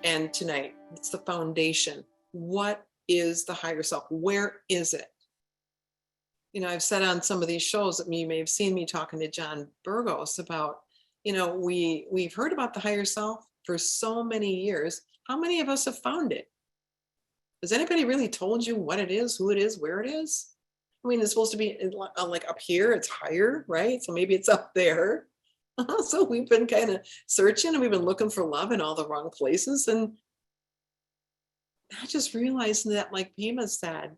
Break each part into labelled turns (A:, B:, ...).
A: and tonight. It's the foundation. What is the higher self? Where is it? You know, I've said on some of these shows that you may have seen me talking to John Burgos about, you know, we've heard about the higher self for so many years. How many of us have found it? Has anybody really told you what it is, who it is, where it is? I mean, it's supposed to be like up here, it's higher, right? So maybe it's up there. So we've been kind of searching and we've been looking for love in all the wrong places. And I just realized that, like Pema said,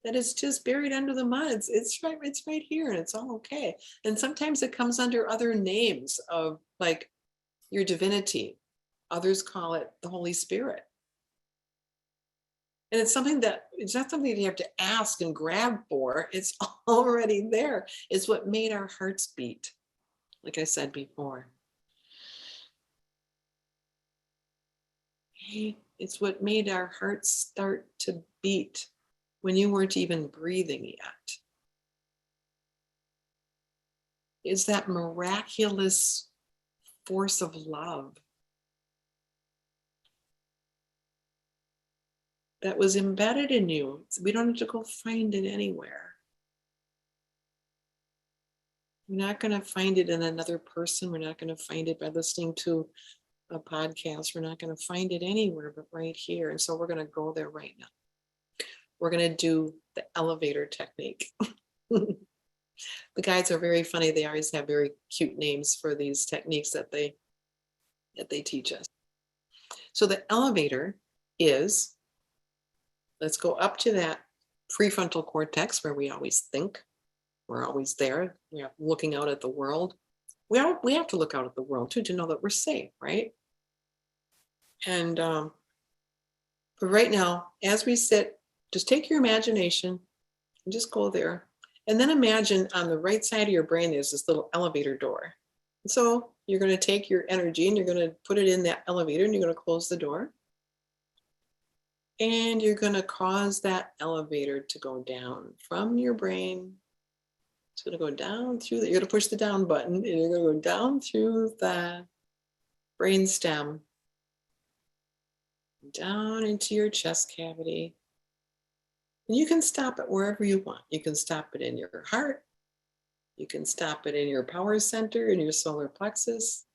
A: that it's just buried under the mud. It's right here and it's all okay. And sometimes it comes under other names of like your divinity. Others call it the Holy Spirit. And it's not something that you have to ask and grab for. It's already there. It's what made our hearts beat, like I said before. It's what made our hearts start to beat when you weren't even breathing yet. It's that miraculous force of love that was embedded in you. We don't have to go find it anywhere. We're not going to find it in another person. We're not going to find it by listening to a podcast. We're not going to find it anywhere but right here. And so we're going to go there right now. We're going to do the elevator technique. The guides are very funny. They always have very cute names for these techniques that they teach us. So the elevator is, let's go up to that prefrontal cortex where we always think. We're always there. We're looking out at the world. We have to look out at the world too to know that we're safe, right? And but right now, as we sit, just take your imagination and just go there. And then imagine on the right side of your brain, there's this little elevator door. And so you're going to take your energy and you're going to put it in that elevator and you're going to close the door. And you're going to cause that elevator to go down from your brain. It's going to go down through you're going to push the down button and you're going to go down through the brain stem, down into your chest cavity. And you can stop it wherever you want. You can stop it in your heart. You can stop it in your power center, in your solar plexus.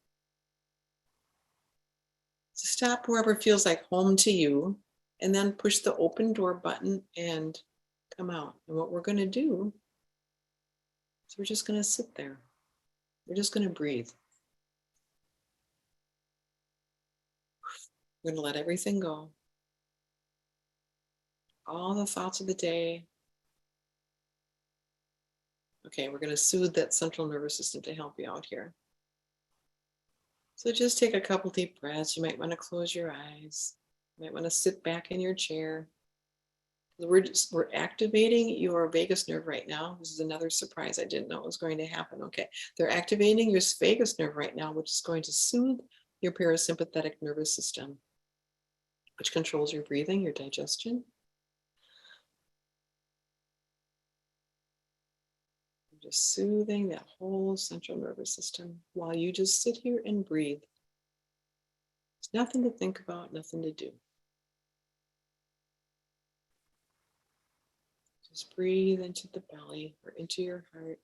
A: So stop wherever feels like home to you, and then push the open door button and come out. And what we're going to do is we're just going to sit there. We're just going to breathe. We're going to let everything go. All the thoughts of the day. Okay, we're going to soothe that central nervous system to help you out here. So just take a couple deep breaths. You might want to close your eyes. You might want to sit back in your chair. We're activating your vagus nerve right now. This is another surprise. I didn't know it was going to happen. Okay, they're activating your vagus nerve right now, which is going to soothe your parasympathetic nervous system, which controls your breathing, your digestion. Just soothing that whole central nervous system while you just sit here and breathe. There's nothing to think about, nothing to do. Just breathe into the belly or into your heart.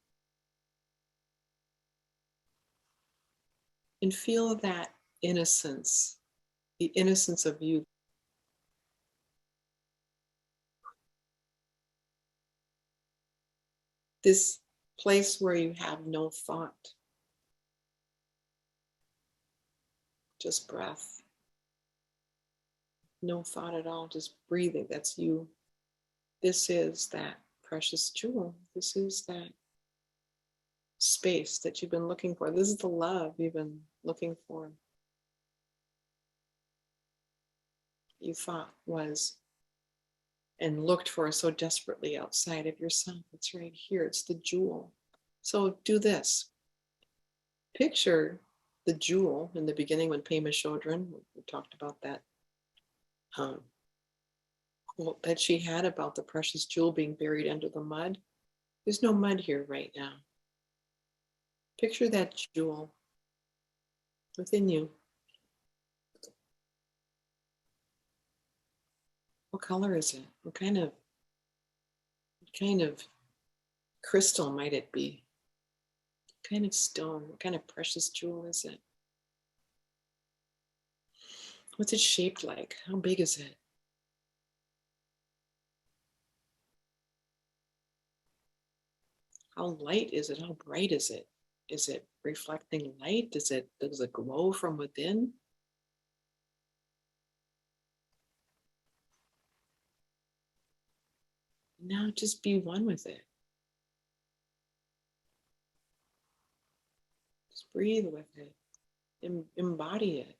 A: And feel that innocence, the innocence of you. This place where you have no thought, just breath. No thought at all, just breathing. That's you. This is that precious jewel. This is that space that you've been looking for. This is the love you've been looking for. You thought was and looked for so desperately outside of yourself. It's right here. It's the jewel. So do this. Picture the jewel in the beginning when Pema Chodron, we talked about that quote that she had about the precious jewel being buried under the mud. There's no mud here right now. Picture that jewel within you. What color is it? What kind of crystal might it be? What kind of stone? What kind of precious jewel is it? What's it shaped like? How big is it? How light is it? How bright is it? Is it reflecting light? Does it glow from within? Now just be one with it. Just breathe with it. Embody it.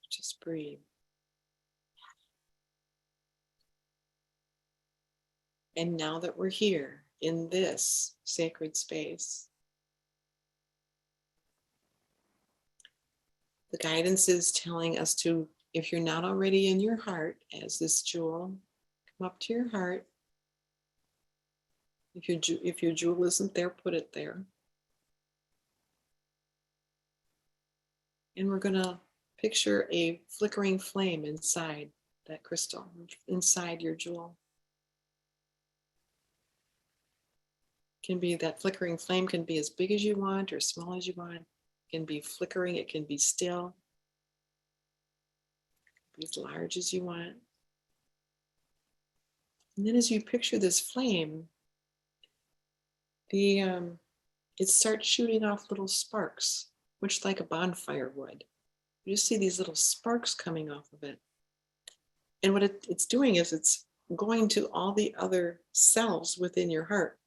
A: Just breathe. And now that we're here in this sacred space, the guidance is telling us to, if you're not already in your heart as this jewel, come up to your heart. If your jewel isn't there, put it there. And we're going to picture a flickering flame inside that crystal, inside your jewel. Can be that flickering flame can be as big as you want or small as you want. It can be flickering, it can be still. It can be as large as you want. And then as you picture this flame, it starts shooting off little sparks, much like a bonfire would. You just see these little sparks coming off of it. And what it's doing is it's going to all the other cells within your heart,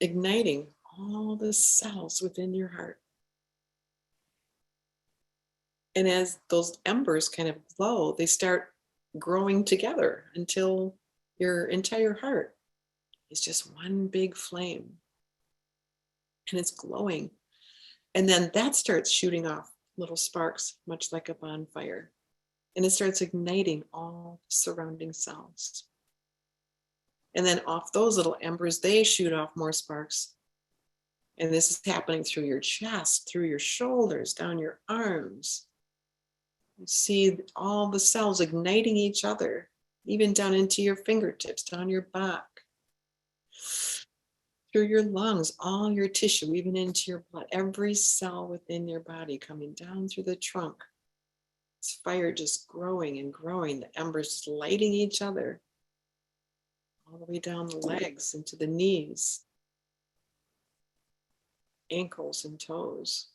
A: igniting all the cells within your heart. And as those embers kind of glow, they start growing together until your entire heart is just one big flame. And it's glowing. And then that starts shooting off little sparks, much like a bonfire. And it starts igniting all the surrounding cells. And then off those little embers, they shoot off more sparks. And this is happening through your chest, through your shoulders, down your arms. You see all the cells igniting each other, even down into your fingertips, down your back, through your lungs, all your tissue, even into your blood, every cell within your body coming down through the trunk. This fire just growing and growing, the embers just lighting each other, all the way down the legs into the knees, ankles and toes.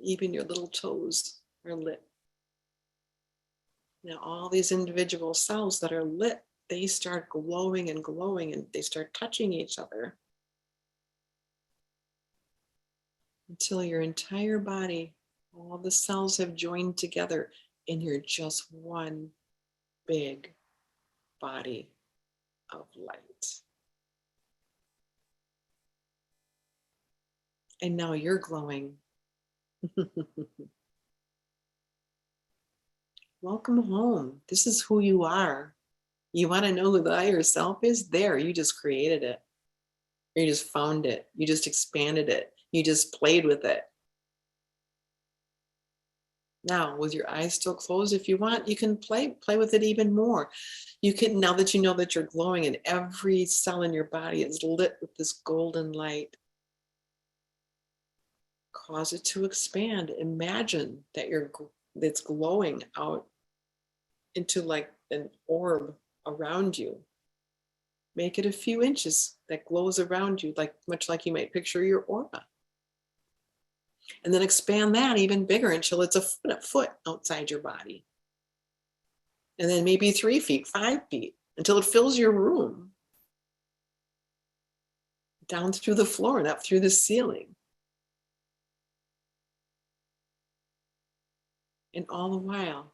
A: Even your little toes are lit. Now all these individual cells that are lit, they start glowing and glowing, and they start touching each other until your entire body, all the cells have joined together and you're just one big body of light. And now you're glowing. Welcome home. This is who you are. You want to know who the higher self is? There, you just created it. You just found it. You just expanded it. You just played with it. Now, with your eyes still closed, if you want, you can play with it even more. You can, now that you know that you're glowing and every cell in your body is lit with this golden light, cause it to expand. Imagine that it's glowing out into like an orb around you. Make it a few inches that glows around you, like much like you might picture your aura. And then expand that even bigger until it's a foot outside your body. And then maybe 3 feet, 5 feet, until it fills your room. Down through the floor and up through the ceiling. And all the while,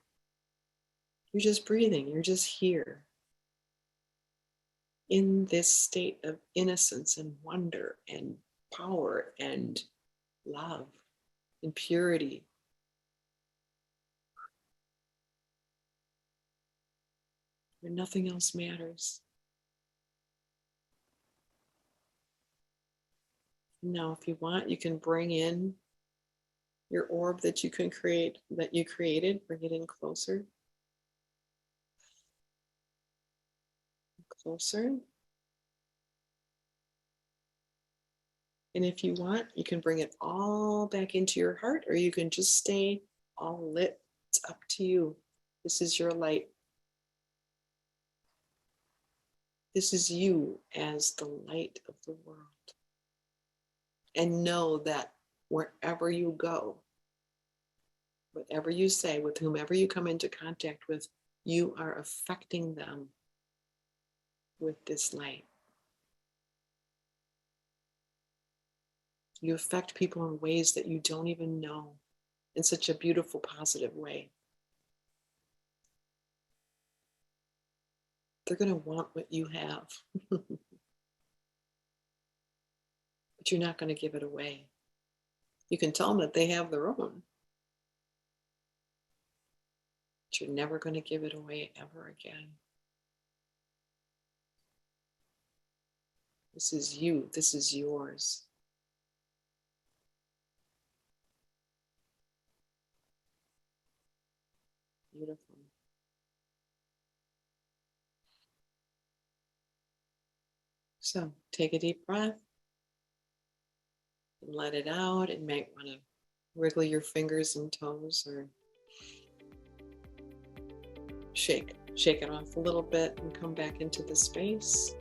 A: you're just breathing, you're just here. In this state of innocence and wonder and power and love and purity. Where nothing else matters. Now, if you want, you can bring in your orb that you created, bring it in closer, closer. And if you want, you can bring it all back into your heart, or you can just stay all lit. It's up to you. This is your light. This is you as the light of the world. And know that wherever you go, whatever you say, with whomever you come into contact with, you are affecting them with this light. You affect people in ways that you don't even know, in such a beautiful, positive way. They're going to want what you have, but you're not going to give it away. You can tell them that they have their own, but you're never going to give it away ever again. This is you. This is yours. Beautiful. So take a deep breath and let it out. And you might want to wiggle your fingers and toes, or shake it off a little bit and come back into the space.